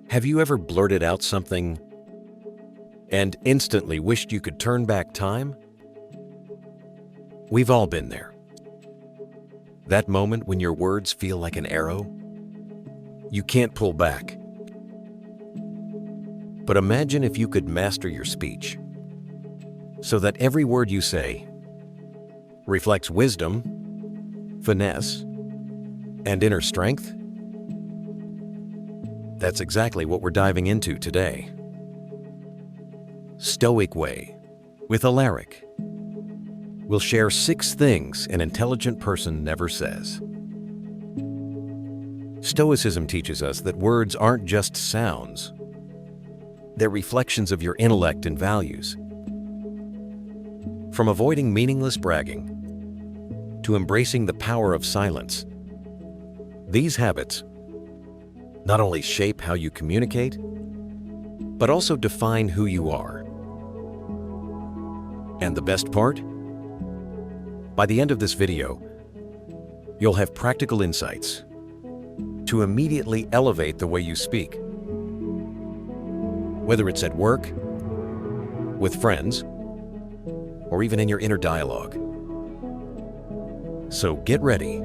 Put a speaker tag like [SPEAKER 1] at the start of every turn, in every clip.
[SPEAKER 1] Have you ever blurted out something and instantly wished you could turn back time? We've all been there. That moment when your words feel like an arrow, you can't pull back. But imagine if you could master your speech so that every word you say reflects wisdom, finesse, and inner strength. That's exactly what we're diving into today. Stoic Way with Alaric. We'll share 6 things an intelligent person never says. Stoicism teaches us that words aren't just sounds. They're reflections of your intellect and values. From avoiding meaningless bragging to embracing the power of silence, these habits not only shape how you communicate, but also define who you are. And the best part? By the end of this video, you'll have practical insights to immediately elevate the way you speak. Whether it's at work, with friends, or even in your inner dialogue. So get ready.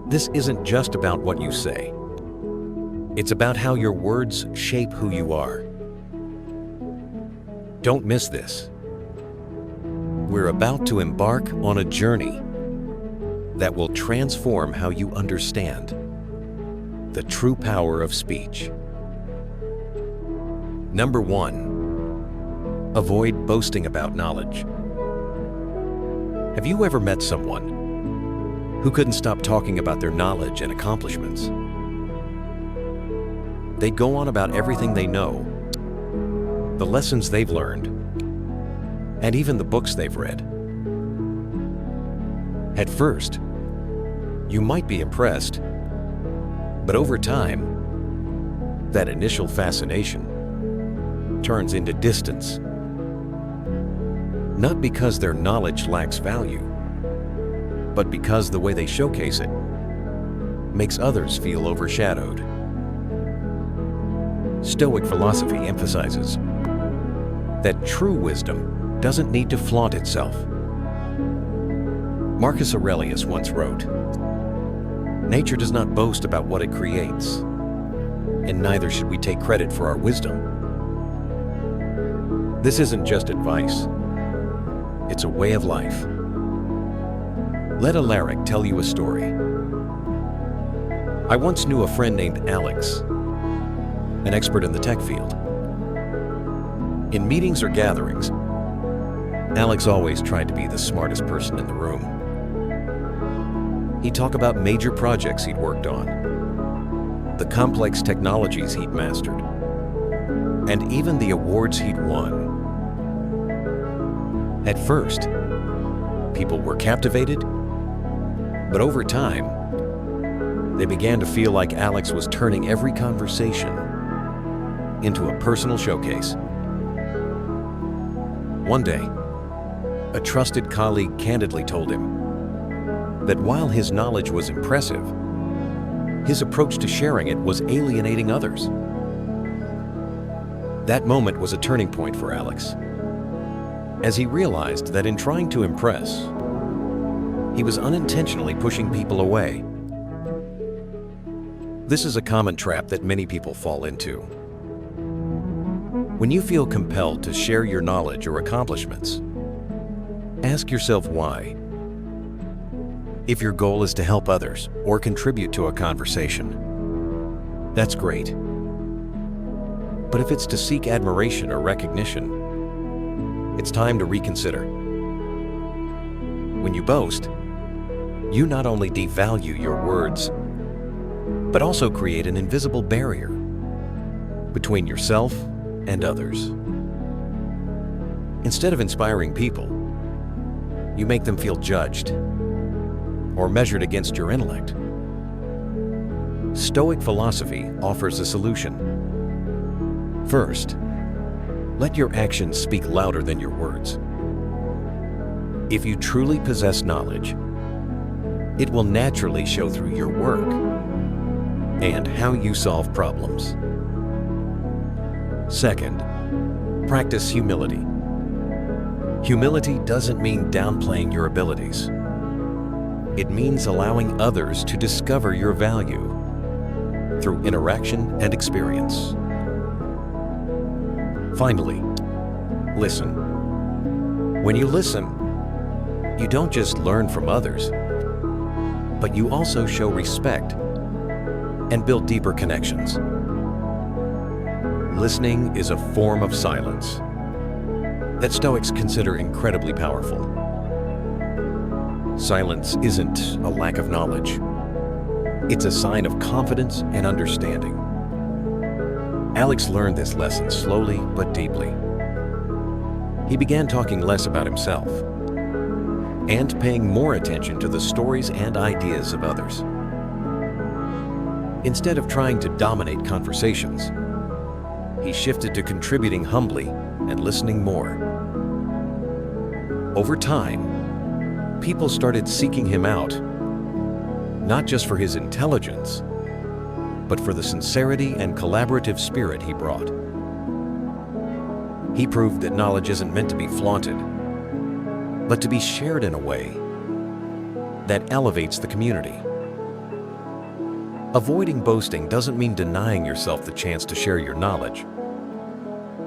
[SPEAKER 1] This isn't just about what you say. It's about how your words shape who you are. Don't miss this. We're about to embark on a journey that will transform how you understand the true power of speech. Number 1, avoid boasting about knowledge. Have you ever met someone who couldn't stop talking about their knowledge and accomplishments? They go on about everything they know, the lessons they've learned, and even the books they've read. At first, you might be impressed, but over time, that initial fascination turns into distance. Not because their knowledge lacks value, but because the way they showcase it makes others feel overshadowed. Stoic philosophy emphasizes that true wisdom doesn't need to flaunt itself. Marcus Aurelius once wrote, "Nature does not boast about what it creates, and neither should we take credit for our wisdom." This isn't just advice, it's a way of life. Let Alaric tell you a story. I once knew a friend named Alex, an expert in the tech field. In meetings or gatherings, Alex always tried to be the smartest person in the room. He'd talk about major projects he'd worked on, the complex technologies he'd mastered, and even the awards he'd won. At first, people were captivated, but over time, they began to feel like Alex was turning every conversation into a personal showcase. One day, a trusted colleague candidly told him that while his knowledge was impressive, his approach to sharing it was alienating others. That moment was a turning point for Alex, as he realized that in trying to impress, he was unintentionally pushing people away. This is a common trap that many people fall into. When you feel compelled to share your knowledge or accomplishments, ask yourself why. If your goal is to help others or contribute to a conversation, that's great. But if it's to seek admiration or recognition, it's time to reconsider. When you boast, you not only devalue your words, but also create an invisible barrier between yourself and others. Instead of inspiring people, you make them feel judged or measured against your intellect. Stoic philosophy offers a solution. First, let your actions speak louder than your words. If you truly possess knowledge, it will naturally show through your work and how you solve problems. Second, practice humility. Humility doesn't mean downplaying your abilities. It means allowing others to discover your value through interaction and experience. Finally, listen. When you listen, you don't just learn from others, but you also show respect and build deeper connections. Listening is a form of silence that Stoics consider incredibly powerful. Silence isn't a lack of knowledge. It's a sign of confidence and understanding. Alex learned this lesson slowly but deeply. He began talking less about himself and paying more attention to the stories and ideas of others. Instead of trying to dominate conversations, he shifted to contributing humbly and listening more. Over time, people started seeking him out, not just for his intelligence, but for the sincerity and collaborative spirit he brought. He proved that knowledge isn't meant to be flaunted, but to be shared in a way that elevates the community. Avoiding boasting doesn't mean denying yourself the chance to share your knowledge.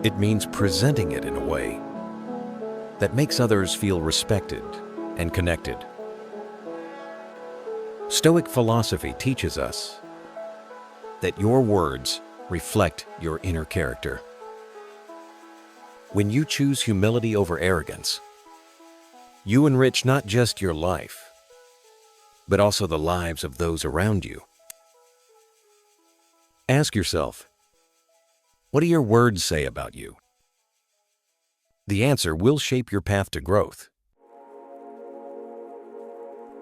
[SPEAKER 1] It means presenting it in a way that makes others feel respected and connected. Stoic philosophy teaches us that your words reflect your inner character. When you choose humility over arrogance, you enrich not just your life, but also the lives of those around you. Ask yourself, what do your words say about you? The answer will shape your path to growth.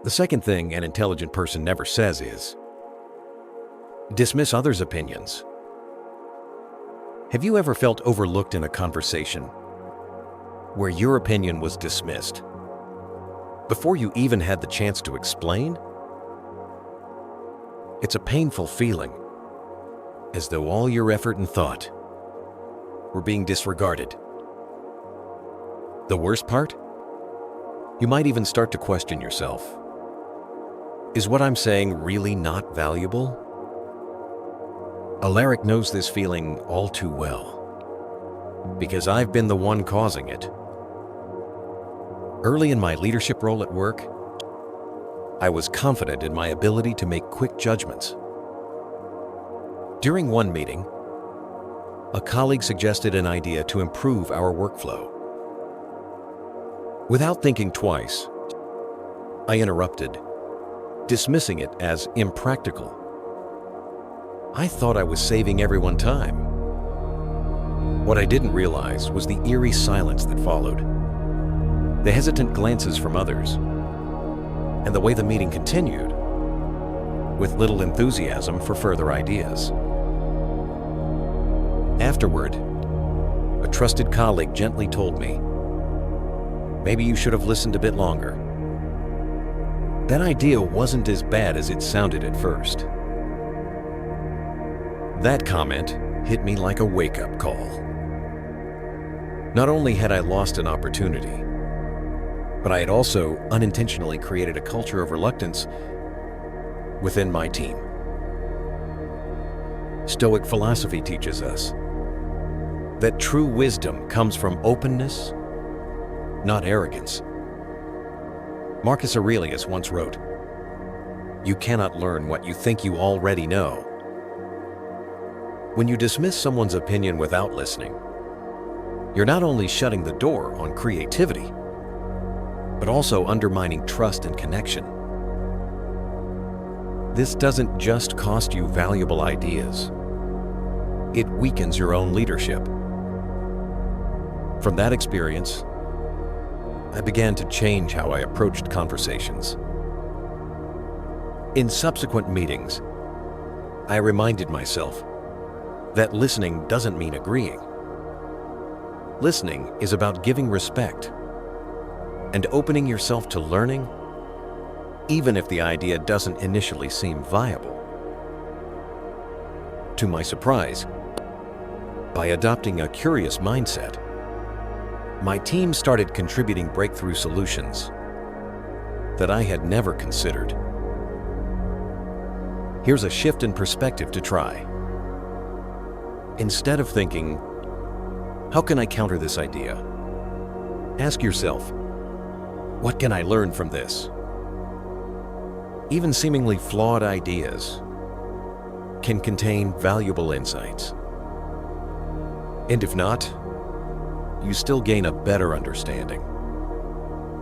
[SPEAKER 1] The second thing an intelligent person never says is, dismiss others' opinions. Have you ever felt overlooked in a conversation where your opinion was dismissed before you even had the chance to explain? It's a painful feeling, as though all your effort and thought were being disregarded. The worst part? You might even start to question yourself. Is what I'm saying really not valuable? Alaric knows this feeling all too well, because I've been the one causing it. Early in my leadership role at work, I was confident in my ability to make quick judgments. During one meeting, a colleague suggested an idea to improve our workflow. Without thinking twice, I interrupted, dismissing it as impractical. I thought I was saving everyone time. What I didn't realize was the eerie silence that followed, the hesitant glances from others, and the way the meeting continued, with little enthusiasm for further ideas. Afterward, a trusted colleague gently told me, maybe you should have listened a bit longer. That idea wasn't as bad as it sounded at first. That comment hit me like a wake-up call. Not only had I lost an opportunity, but I had also unintentionally created a culture of reluctance within my team. Stoic philosophy teaches us that true wisdom comes from openness, not arrogance. Marcus Aurelius once wrote, "You cannot learn what you think you already know." When you dismiss someone's opinion without listening, you're not only shutting the door on creativity, but also undermining trust and connection. This doesn't just cost you valuable ideas. It weakens your own leadership. From that experience, I began to change how I approached conversations. In subsequent meetings, I reminded myself that listening doesn't mean agreeing. Listening is about giving respect and opening yourself to learning, even if the idea doesn't initially seem viable. To my surprise, By adopting a curious mindset, my team started contributing breakthrough solutions that I had never considered. Here's a shift in perspective to try. Instead of thinking, how can I counter this idea? Ask yourself, what can I learn from this? Even seemingly flawed ideas can contain valuable insights. And if not, you still gain a better understanding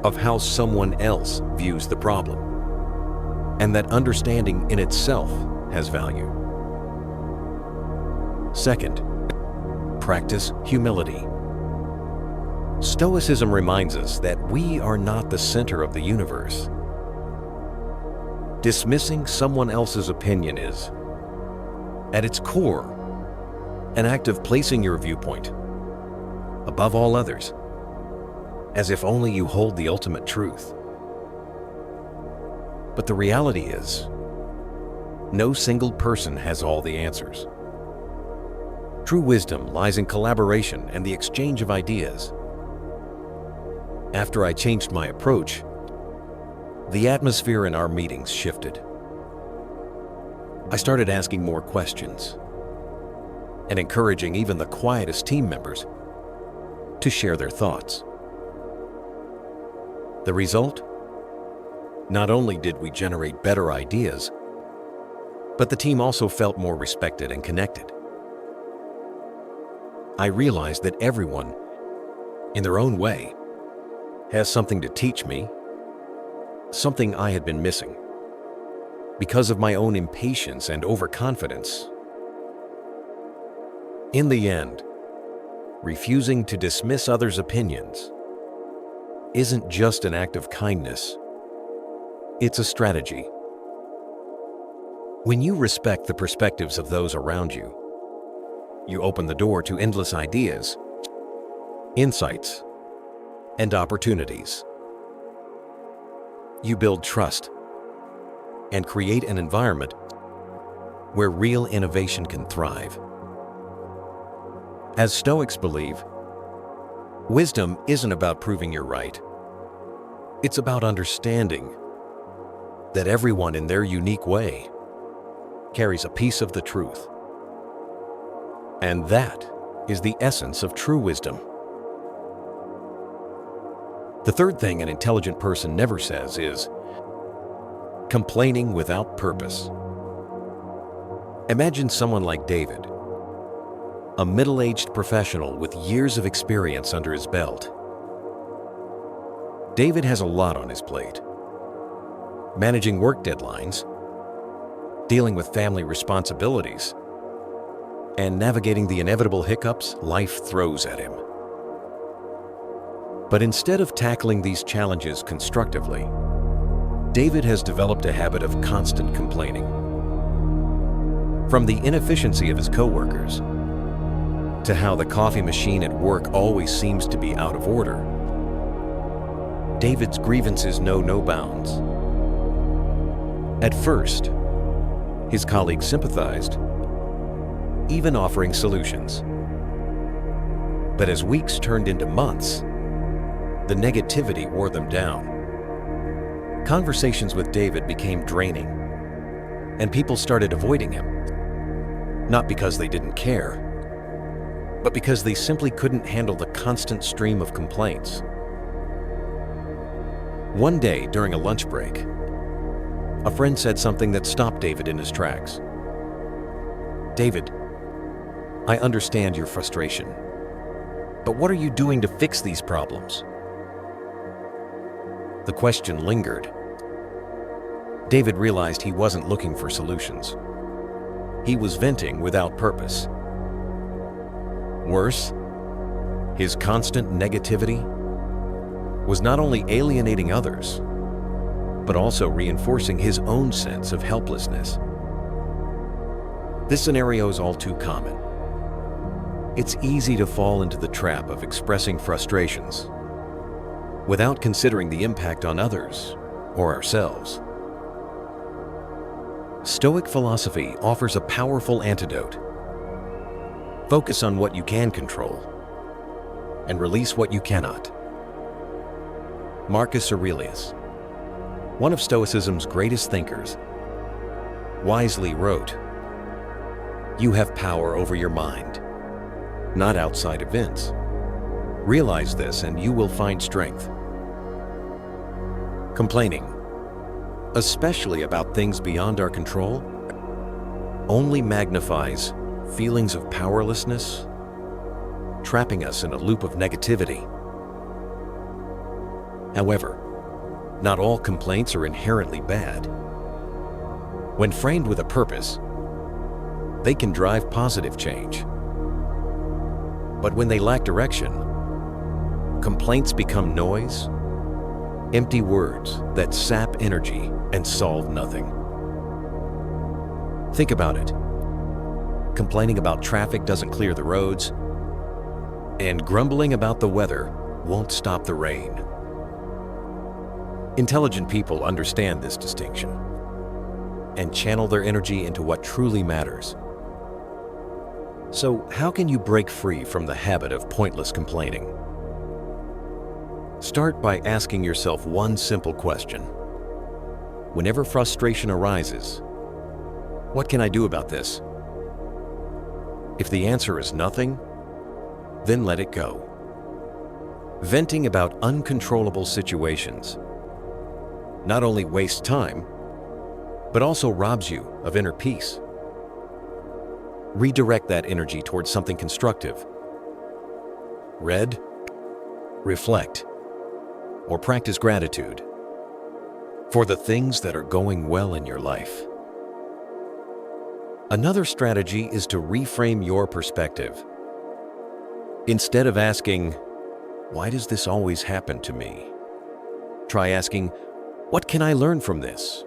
[SPEAKER 1] of how someone else views the problem. And that understanding in itself has value. Second, practice humility. Stoicism reminds us that we are not the center of the universe. Dismissing someone else's opinion is, at its core, an act of placing your viewpoint above all others, as if only you hold the ultimate truth. But the reality is, no single person has all the answers. True wisdom lies in collaboration and the exchange of ideas. After I changed my approach, the atmosphere in our meetings shifted. I started asking more questions and encouraging even the quietest team members to share their thoughts. The result? Not only did we generate better ideas, but the team also felt more respected and connected. I realized that everyone, in their own way, has something to teach me, something I had been missing. Because of my own impatience and overconfidence. In the end, refusing to dismiss others' opinions isn't just an act of kindness, it's a strategy. When you respect the perspectives of those around you, you open the door to endless ideas, insights, and opportunities. You build trust and create an environment where real innovation can thrive. As Stoics believe, wisdom isn't about proving you're right. It's about understanding that everyone in their unique way carries a piece of the truth. And that is the essence of true wisdom. The third thing an intelligent person never says is complaining without purpose. Imagine someone like David, a middle-aged professional with years of experience under his belt. David has a lot on his plate. Managing work deadlines, dealing with family responsibilities, and navigating the inevitable hiccups life throws at him. But instead of tackling these challenges constructively, David has developed a habit of constant complaining. From the inefficiency of his coworkers, to how the coffee machine at work always seems to be out of order, David's grievances know no bounds. At first, his colleagues sympathized, even offering solutions. But as weeks turned into months, the negativity wore them down. Conversations with David became draining, and people started avoiding him, not because they didn't care, but because they simply couldn't handle the constant stream of complaints. One day during a lunch break, a friend said something that stopped David in his tracks. "David, I understand your frustration, but what are you doing to fix these problems?" The question lingered. David realized he wasn't looking for solutions. He was venting without purpose. Worse, his constant negativity was not only alienating others, but also reinforcing his own sense of helplessness. This scenario is all too common. It's easy to fall into the trap of expressing frustrations without considering the impact on others or ourselves. Stoic philosophy offers a powerful antidote. Focus on what you can control and release what you cannot. Marcus Aurelius, one of Stoicism's greatest thinkers, wisely wrote, "You have power over your mind, not outside events. Realize this and you will find strength." Complaining, especially about things beyond our control, only magnifies feelings of powerlessness, trapping us in a loop of negativity. However, not all complaints are inherently bad. When framed with a purpose, they can drive positive change. But when they lack direction, complaints become noise, empty words that sap energy and solve nothing. Think about it. Complaining about traffic doesn't clear the roads, and grumbling about the weather won't stop the rain. Intelligent people understand this distinction and channel their energy into what truly matters. So, how can you break free from the habit of pointless complaining? Start by asking yourself one simple question. Whenever frustration arises, what can I do about this? If the answer is nothing, then let it go. Venting about uncontrollable situations not only wastes time, but also robs you of inner peace. Redirect that energy towards something constructive. Read, reflect, or practice gratitude for the things that are going well in your life. Another strategy is to reframe your perspective. Instead of asking, "Why does this always happen to me?" try asking, "What can I learn from this?"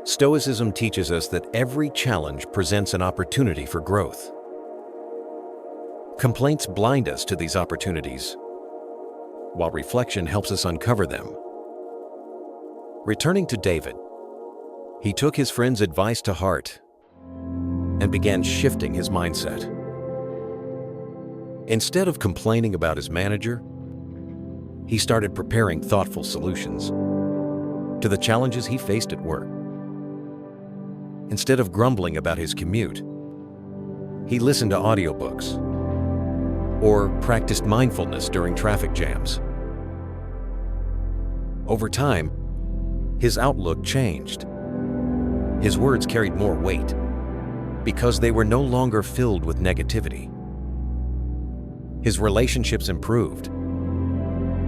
[SPEAKER 1] Stoicism teaches us that every challenge presents an opportunity for growth. Complaints blind us to these opportunities, while reflection helps us uncover them. Returning to David, he took his friend's advice to heart and began shifting his mindset. Instead of complaining about his manager, he started preparing thoughtful solutions to the challenges he faced at work. Instead of grumbling about his commute, he listened to audiobooks or practiced mindfulness during traffic jams. Over time, his outlook changed. His words carried more weight because they were no longer filled with negativity. His relationships improved,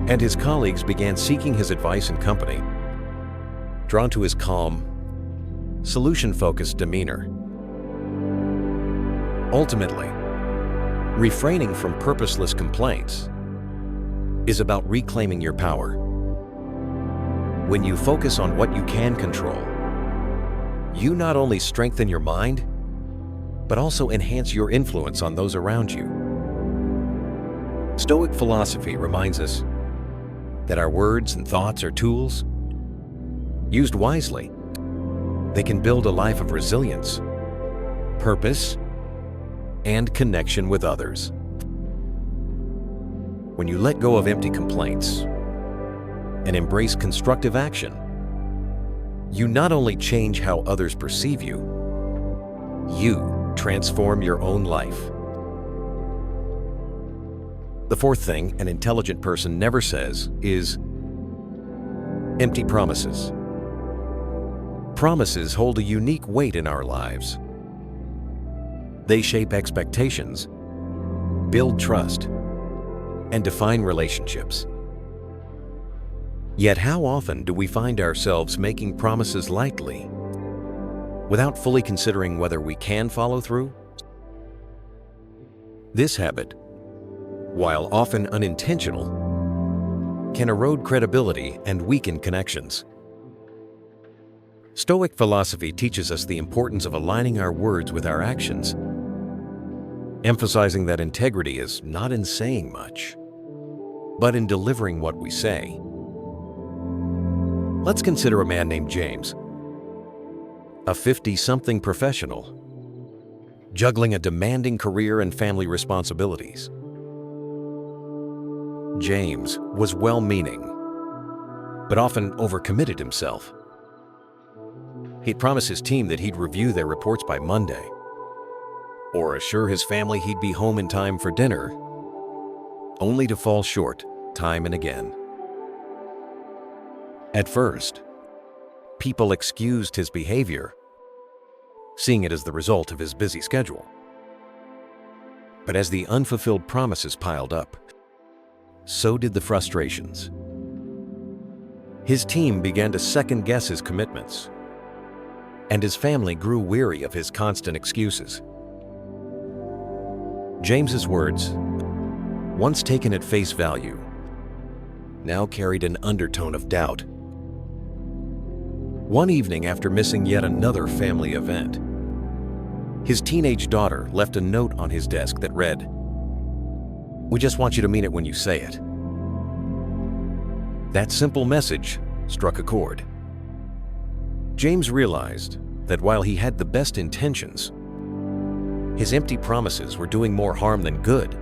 [SPEAKER 1] and his colleagues began seeking his advice and company, drawn to his calm, solution-focused demeanor. Ultimately, refraining from purposeless complaints is about reclaiming your power. When you focus on what you can control, you not only strengthen your mind, but also enhance your influence on those around you. Stoic philosophy reminds us that our words and thoughts are tools. Used wisely, they can build a life of resilience, purpose, and connection with others. When you let go of empty complaints and embrace constructive action, you not only change how others perceive you, you transform your own life. The fourth thing an intelligent person never says is empty promises. Promises hold a unique weight in our lives. They shape expectations, build trust, and define relationships. Yet how often do we find ourselves making promises lightly, without fully considering whether we can follow through? This habit, while often unintentional, can erode credibility and weaken connections. Stoic philosophy teaches us the importance of aligning our words with our actions, emphasizing that integrity is not in saying much, but in delivering what we say. Let's consider a man named James, a 50-something professional juggling a demanding career and family responsibilities. James was well-meaning, but often overcommitted himself. He'd promise his team that he'd review their reports by Monday, or assure his family he'd be home in time for dinner, only to fall short time and again. At first, people excused his behavior, seeing it as the result of his busy schedule. But as the unfulfilled promises piled up, so did the frustrations. His team began to second-guess his commitments, and his family grew weary of his constant excuses. James's words, once taken at face value, now carried an undertone of doubt. One evening, after missing yet another family event, his teenage daughter left a note on his desk that read, "We just want you to mean it when you say it." That simple message struck a chord. James realized that while he had the best intentions, his empty promises were doing more harm than good,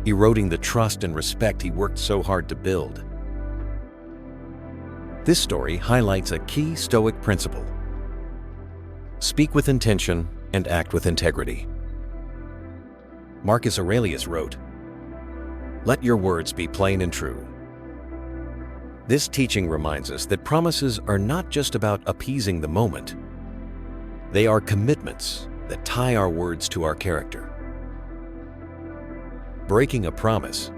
[SPEAKER 1] eroding the trust and respect he worked so hard to build. This story highlights a key Stoic principle: speak with intention and act with integrity. Marcus Aurelius wrote, "Let your words be plain and true." This teaching reminds us that promises are not just about appeasing the moment. They are commitments that tie our words to our character. Breaking a promise,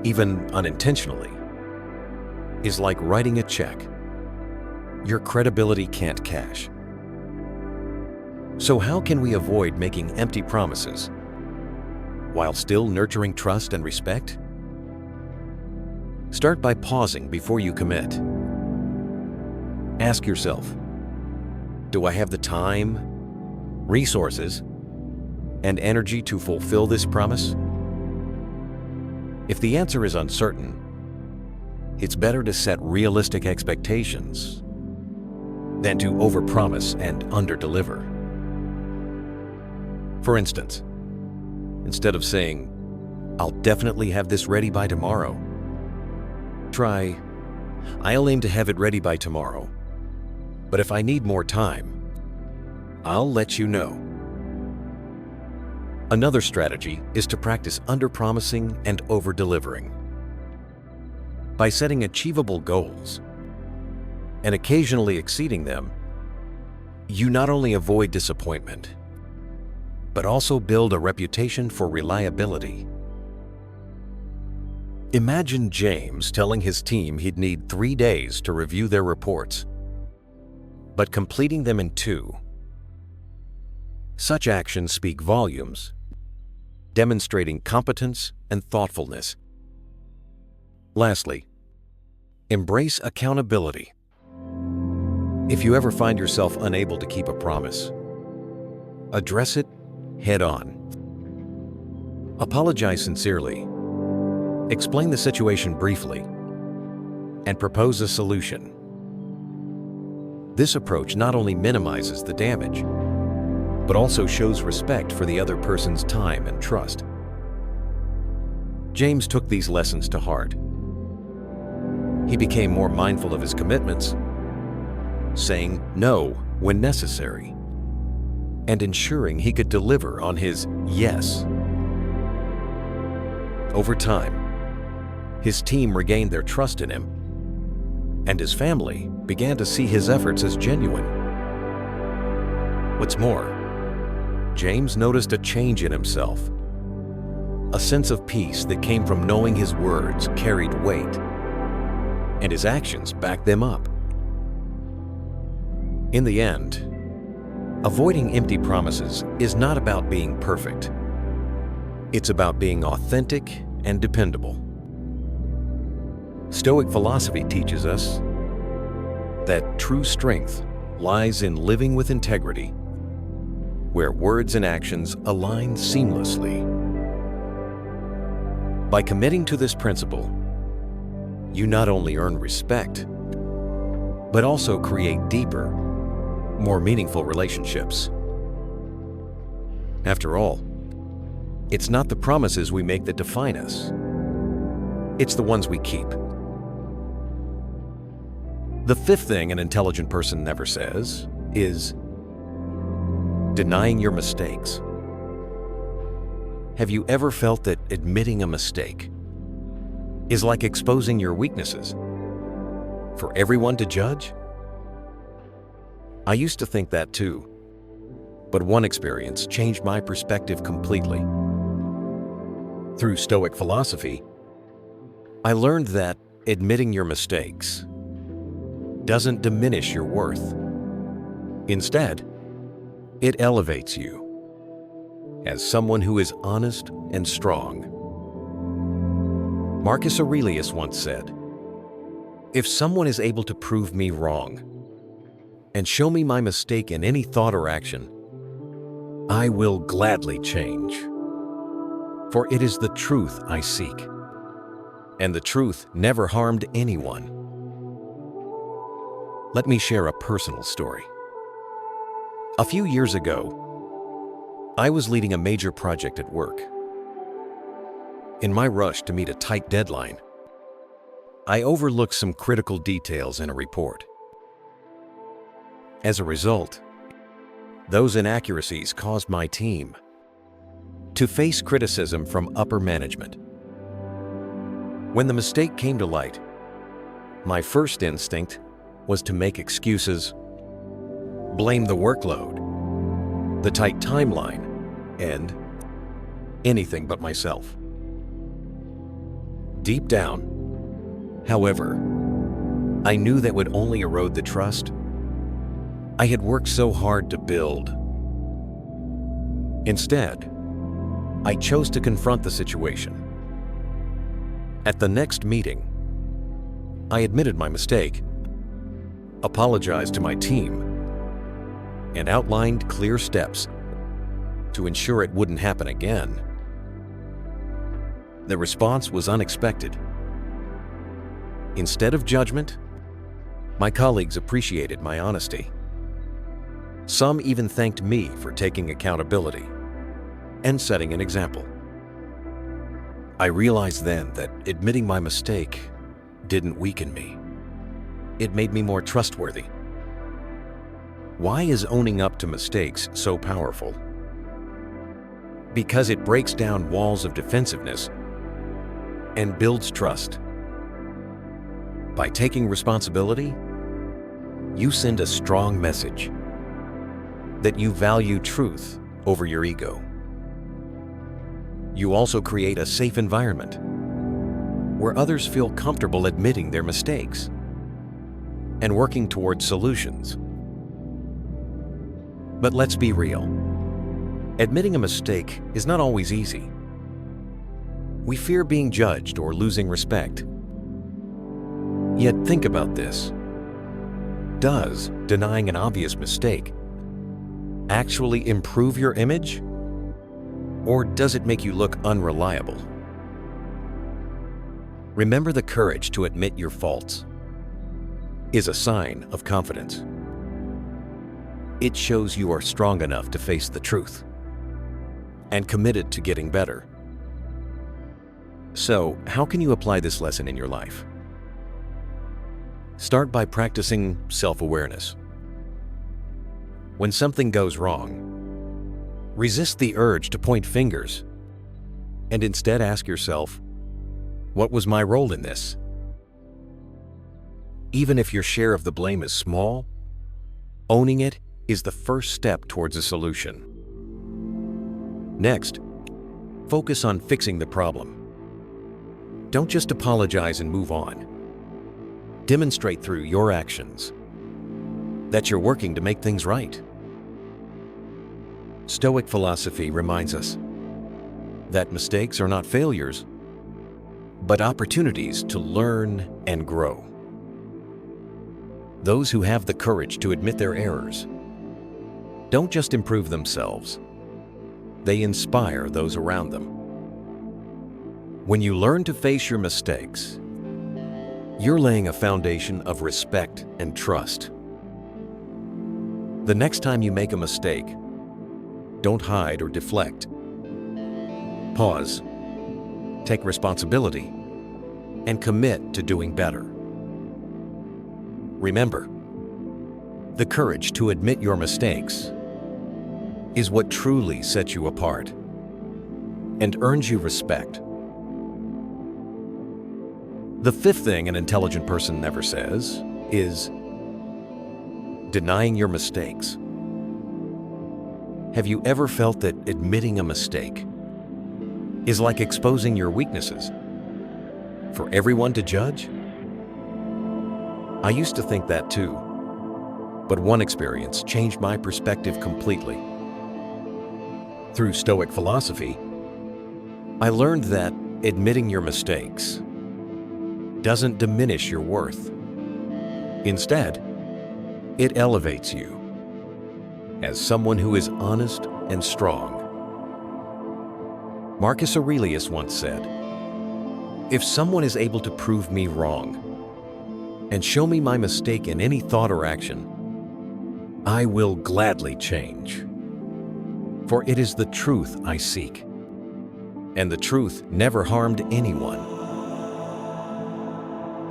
[SPEAKER 1] even unintentionally, is like writing a check your credibility can't cash. So how can we avoid making empty promises while still nurturing trust and respect? Start by pausing before you commit. Ask yourself, do I have the time, resources, and energy to fulfill this promise? If the answer is uncertain, it's better to set realistic expectations than to overpromise and underdeliver. For instance, instead of saying, "I'll definitely have this ready by tomorrow," try, "I'll aim to have it ready by tomorrow, but if I need more time, I'll let you know." Another strategy is to practice under-promising and over-delivering. By setting achievable goals and occasionally exceeding them, you not only avoid disappointment, but also build a reputation for reliability. Imagine James telling his team he'd need 3 days to review their reports, but completing them in 2. Such actions speak volumes, demonstrating competence and thoughtfulness. Lastly, embrace accountability. If you ever find yourself unable to keep a promise, address it head on. Apologize sincerely, explain the situation briefly, and propose a solution. This approach not only minimizes the damage, but also shows respect for the other person's time and trust. James took these lessons to heart. He became more mindful of his commitments, saying no when necessary, and ensuring he could deliver on his yes. Over time, his team regained their trust in him, and his family began to see his efforts as genuine. What's more, James noticed a change in himself, a sense of peace that came from knowing his words carried weight, and his actions backed them up. In the end, avoiding empty promises is not about being perfect. It's about being authentic and dependable. Stoic philosophy teaches us that true strength lies in living with integrity, where words and actions align seamlessly. By committing to this principle, you not only earn respect, but also create deeper, more meaningful relationships. After all, it's not the promises we make that define us. It's the ones we keep. The fifth thing an intelligent person never says is denying your mistakes. Have you ever felt that admitting a mistake is like exposing your weaknesses for everyone to judge? I used to think that too, but one experience changed my perspective completely. Through Stoic philosophy, I learned that admitting your mistakes doesn't diminish your worth. Instead, it elevates you as someone who is honest and strong. Marcus Aurelius once said, "If someone is able to prove me wrong and show me my mistake in any thought or action, I will gladly change. For it is the truth I seek, and the truth never harmed anyone." Let me share a personal story. A few years ago, I was leading a major project at work. In my rush to meet a tight deadline, I overlooked some critical details in a report. As a result, those inaccuracies caused my team to face criticism from upper management. When the mistake came to light, my first instinct was to make excuses, blame the workload, the tight timeline, and anything but myself. Deep down, however, I knew that would only erode the trust I had worked so hard to build. Instead, I chose to confront the situation. At the next meeting, I admitted my mistake, apologized to my team, and outlined clear steps to ensure it wouldn't happen again. The response was unexpected. Instead of judgment, my colleagues appreciated my honesty. Some even thanked me for taking accountability and setting an example. I realized then that admitting my mistake didn't weaken me. It made me more trustworthy. Why is owning up to mistakes so powerful? Because it breaks down walls of defensiveness and builds trust. By taking responsibility, you send a strong message that you value truth over your ego. You also create a safe environment where others feel comfortable admitting their mistakes and working towards solutions. But let's be real. Admitting a mistake is not always easy. We fear being judged or losing respect. Yet think about this. Does denying an obvious mistake actually improve your image? Or does it make you look unreliable? Remember, the courage to admit your faults is a sign of confidence. It shows you are strong enough to face the truth and committed to getting better. So, how can you apply this lesson in your life? Start by practicing self-awareness. When something goes wrong, resist the urge to point fingers and instead ask yourself, what was my role in this? Even if your share of the blame is small, owning it is the first step towards a solution. Next, focus on fixing the problem. Don't just apologize and move on. Demonstrate through your actions that you're working to make things right. Stoic philosophy reminds us that mistakes are not failures, but opportunities to learn and grow. Those who have the courage to admit their errors don't just improve themselves, they inspire those around them. When you learn to face your mistakes, you're laying a foundation of respect and trust. The next time you make a mistake, Don't hide or deflect. Pause. Take responsibility and commit to doing better. Remember, the courage to admit your mistakes is what truly sets you apart and earns you respect. The fifth thing an intelligent person never says is denying your mistakes. Have you ever felt that admitting a mistake is like exposing your weaknesses for everyone to judge? I used to think that too, but one experience changed my perspective completely. Through Stoic philosophy, I learned that admitting your mistakes doesn't diminish your worth. Instead, it elevates you as someone who is honest and strong. Marcus Aurelius once said, "If someone is able to prove me wrong and show me my mistake in any thought or action, I will gladly change. For it is the truth I seek, and the truth never harmed anyone."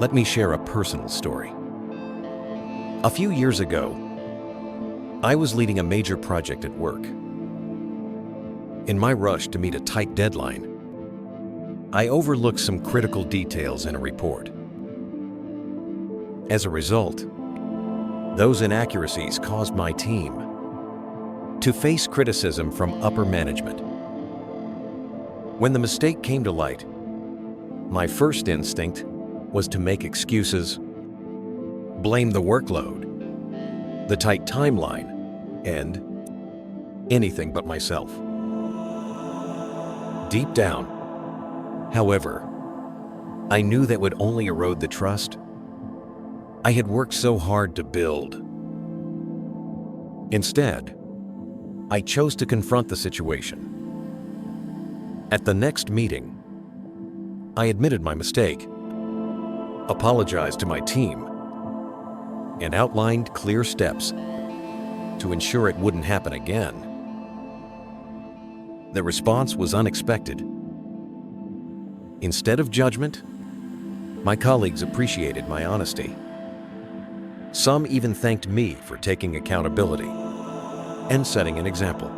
[SPEAKER 1] Let me share a personal story. A few years ago, I was leading a major project at work. In my rush to meet a tight deadline, I overlooked some critical details in a report. As a result, those inaccuracies caused my team to face criticism from upper management. When the mistake came to light, my first instinct was to make excuses, blame the workload, the tight timeline, and anything but myself. Deep down, however, I knew that would only erode the trust I had worked so hard to build. Instead, I chose to confront the situation. At the next meeting, I admitted my mistake, apologized to my team, and outlined clear steps to ensure it wouldn't happen again. The response was unexpected. Instead of judgment, my colleagues appreciated my honesty. Some even thanked me for taking accountability and setting an example.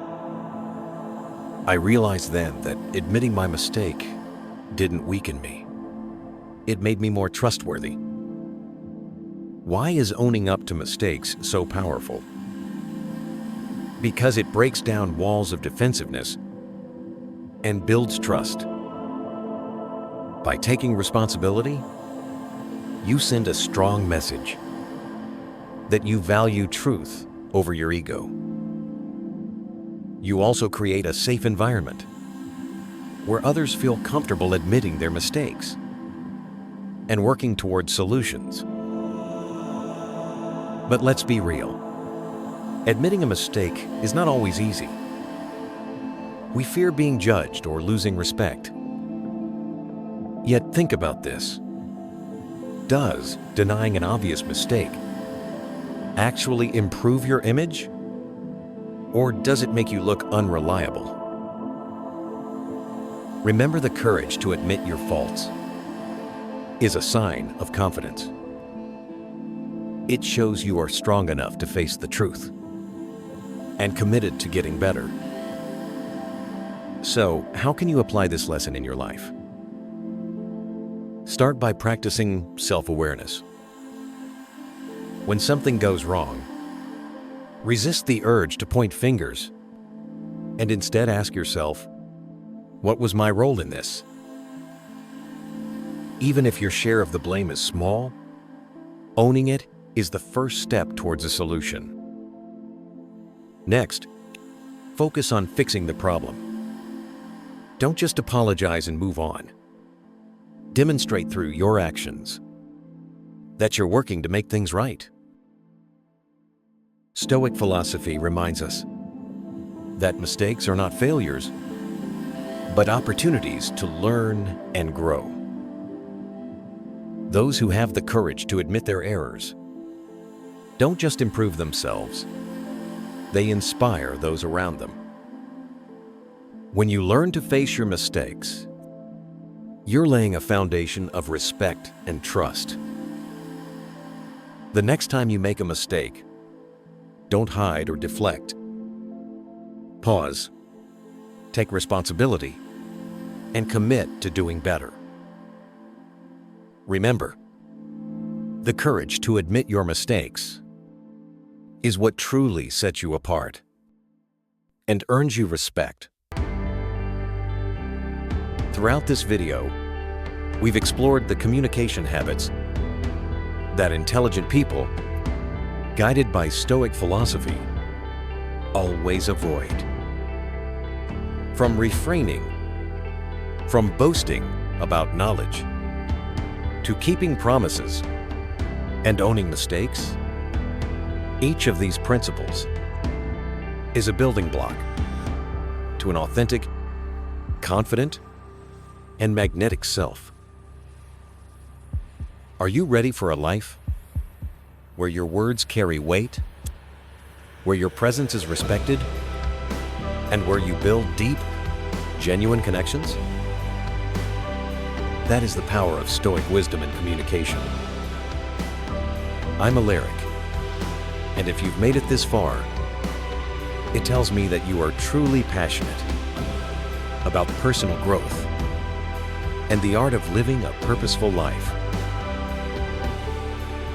[SPEAKER 1] I realized then that admitting my mistake didn't weaken me. It made me more trustworthy. Why is owning up to mistakes so powerful? Because it breaks down walls of defensiveness and builds trust. By taking responsibility, you send a strong message that you value truth over your ego. You also create a safe environment where others feel comfortable admitting their mistakes and working towards solutions. But let's be real. Admitting a mistake is not always easy. We fear being judged or losing respect. Yet think about this. Does denying an obvious mistake actually improve your image? Or does it make you look unreliable? Remember, the courage to admit your faults is a sign of confidence. It shows you are strong enough to face the truth and committed to getting better. So, how can you apply this lesson in your life? Start by practicing self-awareness. When something goes wrong, resist the urge to point fingers and instead ask yourself, what was my role in this? Even if your share of the blame is small, owning it is the first step towards a solution. Next, focus on fixing the problem. Don't just apologize and move on. Demonstrate through your actions that you're working to make things right. Stoic philosophy reminds us that mistakes are not failures, but opportunities to learn and grow. Those who have the courage to admit their errors don't just improve themselves, they inspire those around them. When you learn to face your mistakes, you're laying a foundation of respect and trust. The next time you make a mistake, don't hide or deflect. Pause, take responsibility, and commit to doing better. Remember, the courage to admit your mistakes is what truly sets you apart and earns you respect. Throughout this video, we've explored the communication habits that intelligent people, guided by Stoic philosophy, always avoid. From refraining, from boasting about knowledge, to keeping promises and owning mistakes, each of these principles is a building block to an authentic, confident, and magnetic self. Are you ready for a life where your words carry weight, where your presence is respected, and where you build deep, genuine connections? That is the power of Stoic wisdom and communication. I'm Alaric, and if you've made it this far, it tells me that you are truly passionate about personal growth and the art of living a purposeful life.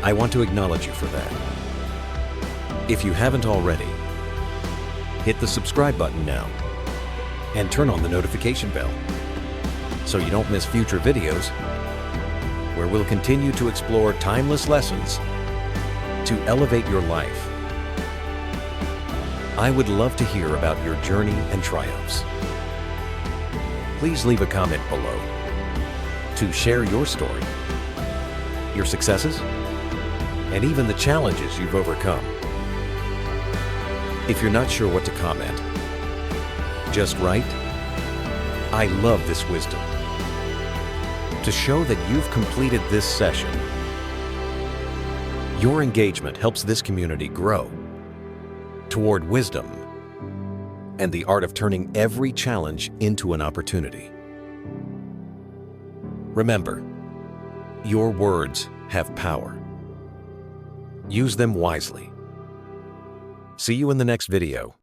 [SPEAKER 1] I want to acknowledge you for that. If you haven't already, hit the subscribe button now and turn on the notification bell so you don't miss future videos where we'll continue to explore timeless lessons to elevate your life. I would love to hear about your journey and triumphs. Please leave a comment below to share your story, your successes, and even the challenges you've overcome. If you're not sure what to comment, just write, "I love this wisdom," to show that you've completed this session. Your engagement helps this community grow toward wisdom and the art of turning every challenge into an opportunity. Remember, your words have power. Use them wisely. See you in the next video.